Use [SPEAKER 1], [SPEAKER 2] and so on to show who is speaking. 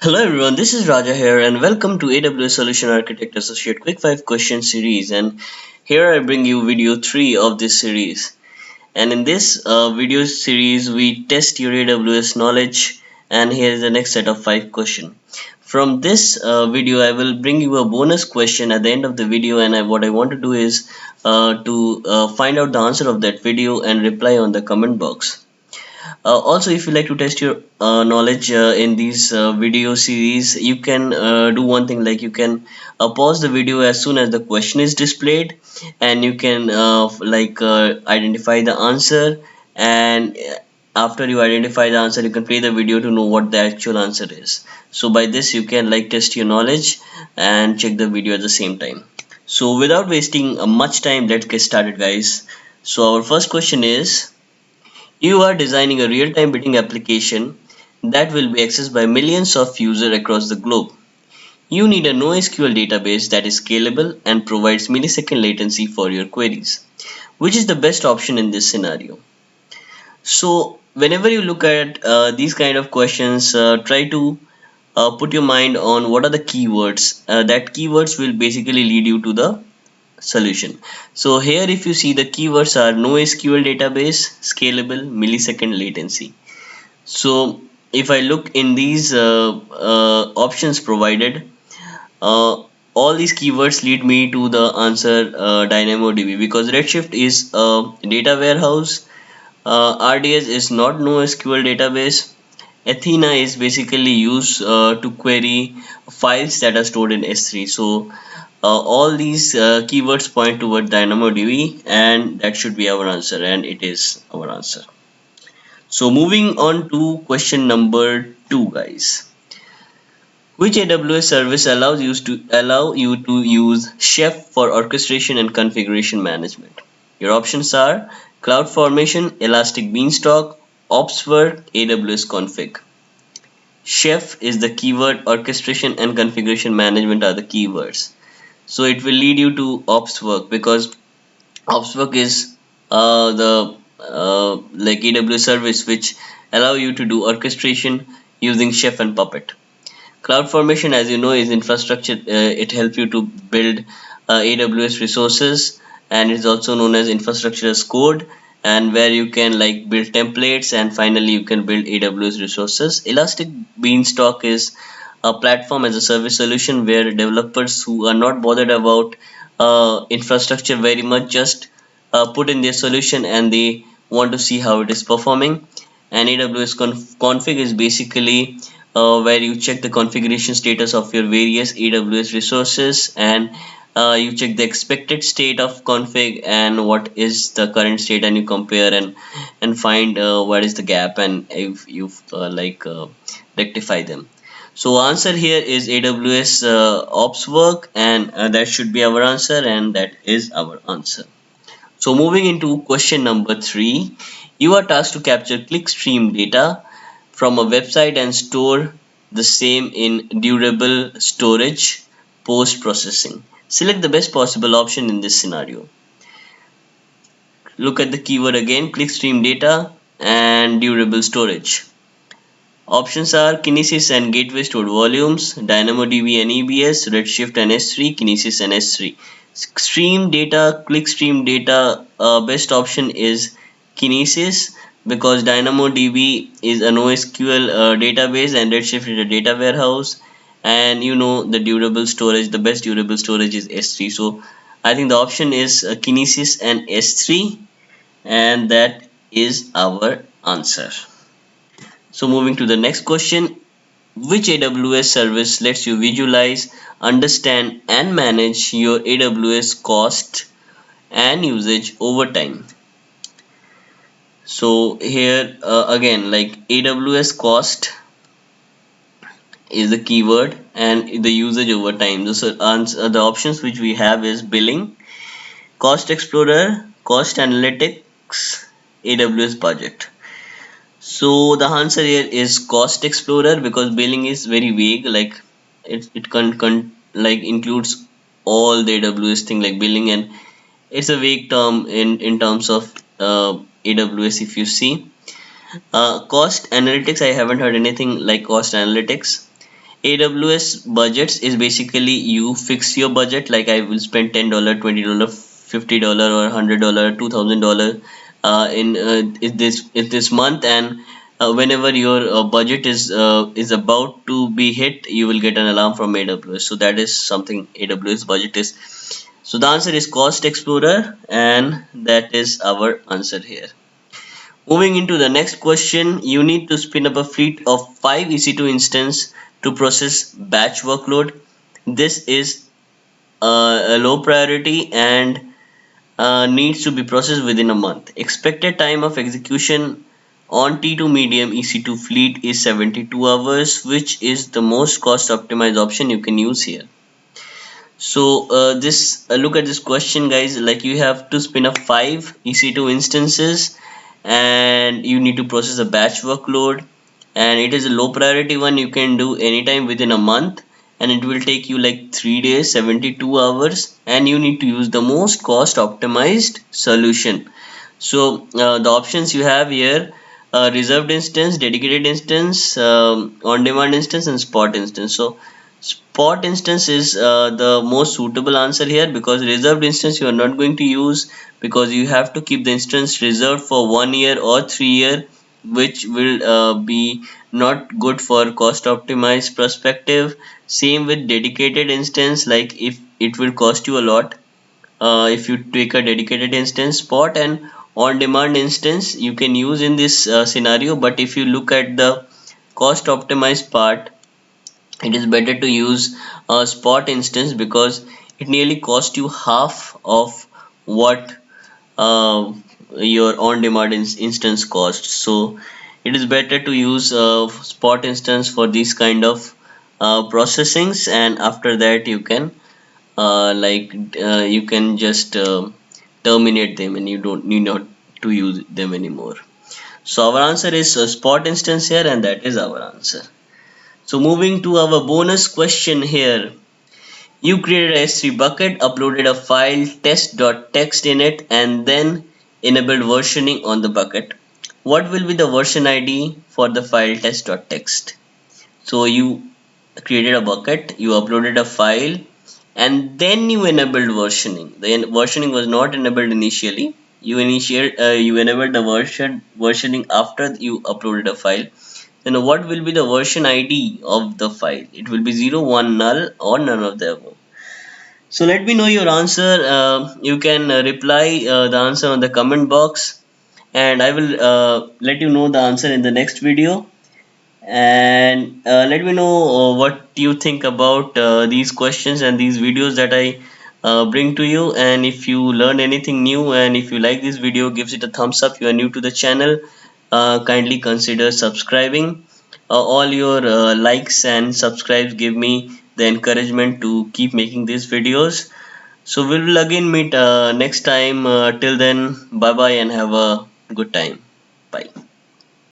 [SPEAKER 1] Hello everyone, this is Raja here and welcome to AWS Solution Architect Associate Quick 5 Question Series, and here I bring you video 3 of this series. And in this video series we test your AWS knowledge, and here is the next set of 5 questions. From this video I will bring you a bonus question at the end of the video, and what I want to do is to find out the answer of that video and reply on the comment box. Also, if you like to test your knowledge in these video series, you can do one thing, like you can pause the video as soon as the question is displayed, and you can identify the answer, and after you identify the answer you can play the video to know what the actual answer is. So by this you can test your knowledge and check the video at the same time. So without wasting much time, let's get started, guys. So our first question is, you are designing a real-time bidding application that will be accessed by millions of users across the globe. You need a NoSQL database that is scalable and provides millisecond latency for your queries. Which is the best option in this scenario? So whenever you look at these kind of questions, try to put your mind on what are the keywords. That keywords will basically lead you to the solution. So here if you see, the keywords are NoSQL database, scalable, millisecond latency. So if I look in these options provided, all these keywords lead me to the answer DynamoDB, because Redshift is a data warehouse, RDS is not NoSQL database, Athena is basically used to query files that are stored in S3. So all these keywords point toward DynamoDB, and that should be our answer, and it is our answer. So moving on to question number 2, guys. Which AWS service allow you to use Chef for orchestration and configuration management? Your options are CloudFormation, Elastic Beanstalk, OpsWork, AWS Config. Chef is the keyword, orchestration and configuration management are the keywords. So it will lead you to OpsWork, because OpsWork is the AWS service which allow you to do orchestration using Chef and Puppet. CloudFormation, as you know, is infrastructure. It helps you to build AWS resources, and it's also known as infrastructure as code, and where you can build templates, and finally you can build AWS resources. Elastic Beanstalk is a platform as a service solution where developers who are not bothered about infrastructure very much just put in their solution and they want to see how it is performing. And AWS config is basically where you check the configuration status of your various AWS resources, and you check the expected state of config and what is the current state, and you compare and find what is the gap, and if you rectify them. So answer here is AWS OpsWork, and that should be our answer, and that is our answer. So moving into question number 3, you are tasked to capture clickstream data from a website and store the same in durable storage post-processing. Select the best possible option in this scenario. Look at the keyword again, clickstream data and durable storage. Options are Kinesis and Gateway stored volumes, DynamoDB and EBS, Redshift and S3, Kinesis and S3. Stream data, clickstream data, best option is Kinesis, because DynamoDB is a NoSQL database and Redshift is a data warehouse, and you know the durable storage, the best durable storage is S3. So I think the option is Kinesis and S3, and that is our answer. So moving to the next question, which AWS service lets you visualize, understand and manage your AWS cost and usage over time? So here again, AWS cost is the keyword and the usage over time. The options which we have is billing, cost explorer, cost analytics, AWS budget. So the answer here is cost explorer, because billing is very vague, it includes all the AWS thing like billing, and it's a vague term in terms of AWS. If you see cost analytics, I haven't heard anything like cost analytics. AWS budgets is basically you fix your budget, like I will spend $10, $20, $50 or $100, $2,000 in this month, and whenever your budget is about to be hit, you will get an alarm from AWS. So that is something AWS budget is. So the answer is Cost Explorer, and that is our answer here. Moving into the next question, you need to spin up a fleet of 5 EC2 instances to process batch workload. This is a low priority and needs to be processed within a month. Expected time of execution on T2 medium EC2 fleet is 72 hours, which is the most cost optimized option you can use here. So this look at this question, guys. Like, you have to spin up 5 EC2 instances and you need to process a batch workload, and it is a low priority one. You can do anytime within a month, and it will take you like 3 days, 72 hours, and you need to use the most cost optimized solution. So the options you have here: reserved instance, dedicated instance, on demand instance, and spot instance. So spot instance is the most suitable answer here, because reserved instance you are not going to use, because you have to keep the instance reserved for 1 year or 3 year, which will be not good for cost optimized perspective. Same with dedicated instance, like if it will cost you a lot if you take a dedicated instance. Spot and on demand instance you can use in this scenario, but if you look at the cost optimized part, it is better to use a spot instance, because it nearly costs you half of what uh, your on-demand instance costs. So it is better to use a spot instance for these kind of processings, and after that you can you can just terminate them, and you don't need not to use them anymore. So our answer is a spot instance here, and that is our answer. So moving to our bonus question here. You created a S3 bucket, uploaded a file test.txt in it, and then enabled versioning on the bucket. What will be the version ID for the file test.txt? So you created a bucket, you uploaded a file, and then you enabled versioning. The versioning was not enabled initially. You enabled the versioning after you uploaded a file. Then what will be the version ID of the file? It will be 0, 1, null, or none of the above. So let me know your answer. You can reply the answer on the comment box, and I will let you know the answer in the next video. And let me know what you think about these questions and these videos that I bring to you. And if you learn anything new, and if you like this video, gives it a thumbs up. You are new to the channel, kindly consider subscribing. All your likes and subscribes give me the encouragement to keep making these videos. So we will again meet next time. Till then, bye bye and have a good time. Bye.